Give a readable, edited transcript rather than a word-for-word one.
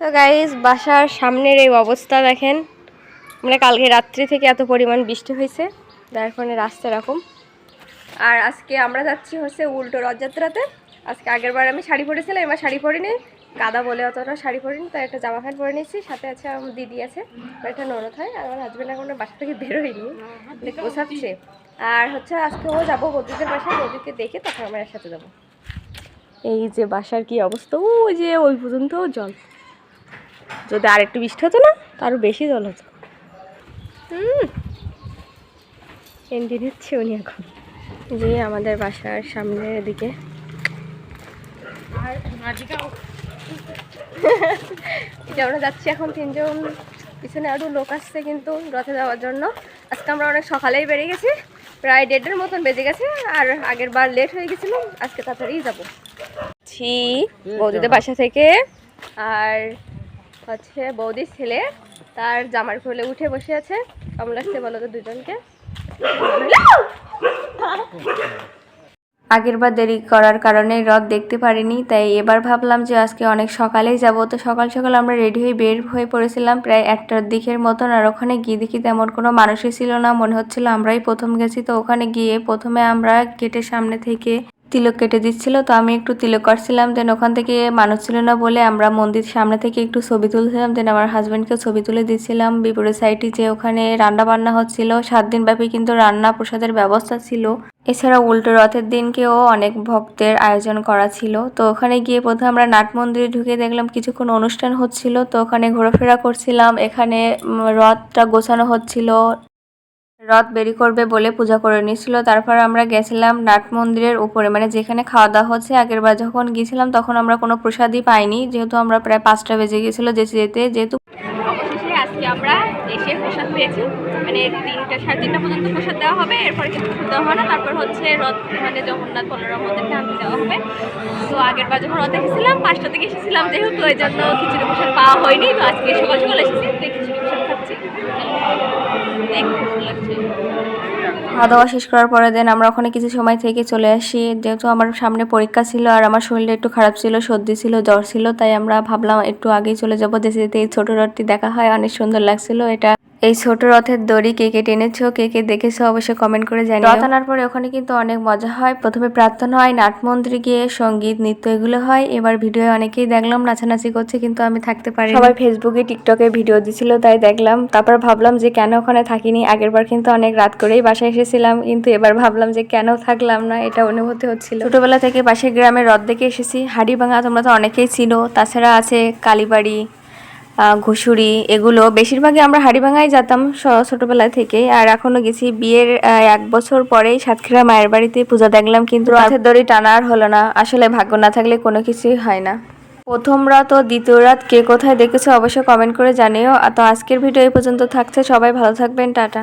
তো গাইস বাসার সামনের এই অবস্থা দেখেন, মানে কালকে রাত্রি থেকে এত পরিমাণ বৃষ্টি হয়েছে যার কারণে রাস্তা এরকম। আর আজকে আমরা যাচ্ছি হচ্ছে উল্টো রথযাত্রাতে। আজকে আগের বার আমি শাড়ি পরেছিলাম, এবার শাড়ি পরিনি, কাদা বলে অতটা শাড়ি পরিনি, তাই একটা জামা প্যান্ট পরে নিয়েছি। সাথে আছে আমার দিদি আছে, একটা ননদ হয়, আর আমার হাজব্যান্ড এখন বাসা থেকে বেরোয়নি, গোছাচ্ছে। আর হচ্ছে আজকে ও যাবো বৌদিদের বাসায়, বৌদিকে দেখে তখন আমরা একসাথে যাবো। এই যে বাসার কি অবস্থা, ওই যে ওই পর্যন্ত জল, যদি আর একটু বৃষ্টি হতো না তারও বেশি জল হতো। এন্ডি নিচ্ছে উনি এখন, যে আমাদের বাসার সামনের দিকে। এটা আমরা যাচ্ছি এখন তিনজন, পিছনে আরও লোক আসছে কিন্তু রথে যাওয়ার জন্য। আজকে আমরা অনেক সকালেই বেরিয়ে গেছি, প্রায় 1:30-এর মতন বেজে গেছে। আর আগের বার লেট হয়ে গেছিল, আজকে তাড়াতাড়ি যাবো। বৌদিদের বাসা থেকে, আর হচ্ছে বৌদির ছেলে তার জামার কোলে উঠে বসে আছে। কেমন লাগছে বলো তো দুজনকে? আগের বার দেরি করার কারণে রথ দেখতে পারিনি, তাই এবার ভাবলাম যে আজকে অনেক সকালেই যাব। তো সকাল সকাল আমরা রেডি হয়ে বের হয়ে পড়েছিলাম প্রায় 1টার দিকের মতন। আর ওখানে গিয়ে দেখি তেমন কোনো মানুষই ছিল না, মনে হচ্ছিল আমরাই প্রথম গেছি। তো ওখানে গিয়ে প্রথমে আমরা গেটের সামনে থেকে তিলক কেটে দিচ্ছিল, তো আমি একটু তিলক কাটছিলাম। দেন ওখান থেকে মানুষ ছিল না বলে আমরা মন্দির সামনে থেকে একটু ছবি তুলছিলাম। দেন আমার হাজব্যান্ডকে ছবি তুলে দিচ্ছিলাম। বিপরীত সাইডে যে ওখানে রান্না বান্না হচ্ছিল, 7 দিন ব্যাপী কিন্তু রান্না প্রসাদের ব্যবস্থা ছিল। এছাড়া উল্টো রথের দিনকেও অনেক ভক্তের আয়োজন করা ছিল। তো ওখানে গিয়ে প্রথমে আমরা নাট মন্দিরে ঢুকে দেখলাম কিছুক্ষণ অনুষ্ঠান হচ্ছিল, তো ওখানে ঘোরাফেরা করছিলাম। এখানে রথটা গোছানো হচ্ছিল, রথ বেরি করবে বলে পূজা করে নিয়েছিল। তারপর আমরা গেছিলাম নাট মন্দিরের উপরে, মানে যেখানে খাওয়া দাওয়া হচ্ছে। আগেরবার যখন গিয়েছিলাম তখন আমরা কোনো প্রসাদই পাইনি, যেহেতু আমরা প্রায় 5টা বেজে গিয়েছিল যেহেতু অবশেষে আজকে আমরা এসে প্রসাদ পেয়েছি। মানে 3টা 3:30 পর্যন্ত প্রসাদ দেওয়া হবে, এরপরে কিন্তু প্রসাদ দেওয়া হয় না। তারপর হচ্ছে রথ, মানে জগন্নাথ বলরাম মন্দিরকে আনতে দেওয়া হবে। তো আগেরবার যখন রথ দেখেছিলাম 5টা থেকে এসেছিলাম, যেহেতু এই জন্য খিচুড়ি প্রসাদ পাওয়া হয়নি। তো আজকে সকাল সকাল এসেছি, খিচুড়ি প্রসাদ খাচ্ছি। খাওয়া দাওয়া শেষ করার পরে দেন আমরা ওখানে কিছু সময় থেকে চলে আসি, যেহেতু আমার সামনে পরীক্ষা ছিল আর আমার শরীরটা একটু খারাপ ছিল, সর্দি ছিল, জ্বর ছিল। তাই আমরা ভাবলাম একটু আগেই চলে যাবো, যেতে এই ছোট রথটি দেখা হয়, অনেক সুন্দর লাগছিল। এটা এই ছোট রথের দড়ি কে কে টেনেছো, কে কে দেখেছো অবশ্যই কমেন্ট করে জানিও। রথ আনার পরে ওখানে কিন্তু অনেক মজা হয়। প্রথমে প্রার্থনা হয়, নাট মন্দিরে গিয়ে সঙ্গীত নৃত্য এগুলো হয়। এবার ভিডিও অনেকেই দেখলাম নাচানাচি করছে, কিন্তু আমি থাকতে পারি। সবাই ফেসবুকে টিকটকে ভিডিও দিছিল, তাই দেখলাম। তারপর ভাবলাম যে কেন ওখানে থাকিনি। আগেরবার কিন্তু অনেক রাত করেই বাসায় এসেছিলাম, কিন্তু এবার ভাবলাম যে কেন থাকলাম না, এটা অনুভূতি হচ্ছিল। ছোটবেলা থেকে পাশের গ্রামের রথ দেখে এসেছি। হাড়িভাঙা তোমরা তো অনেকেই ছিল, তাছাড়া আছে কালীবাড়ি, ঘুষুরি, এগুলো বেশিরভাগই আমরা হাড়িভাঙায় যেতাম ছোটবেলা থেকে। আর এখনো গেছি, বিয়ের 1 বছর পরেই সাতক্ষীরা মায়ের বাড়িতে পূজা দেখলাম, কিন্তু রথের দড়ি টানা আর হলো না। আসলে ভাগ্য না থাকলে কোনো কিছুই হয় না। প্রথম রাত ও দ্বিতীয় রাত কে কোথায় দেখেছো অবশ্যই কমেন্ট করে জানিও। তো আজকের ভিডিও এই পর্যন্ত থাকছে, সবাই ভালো থাকবেন, টাটা।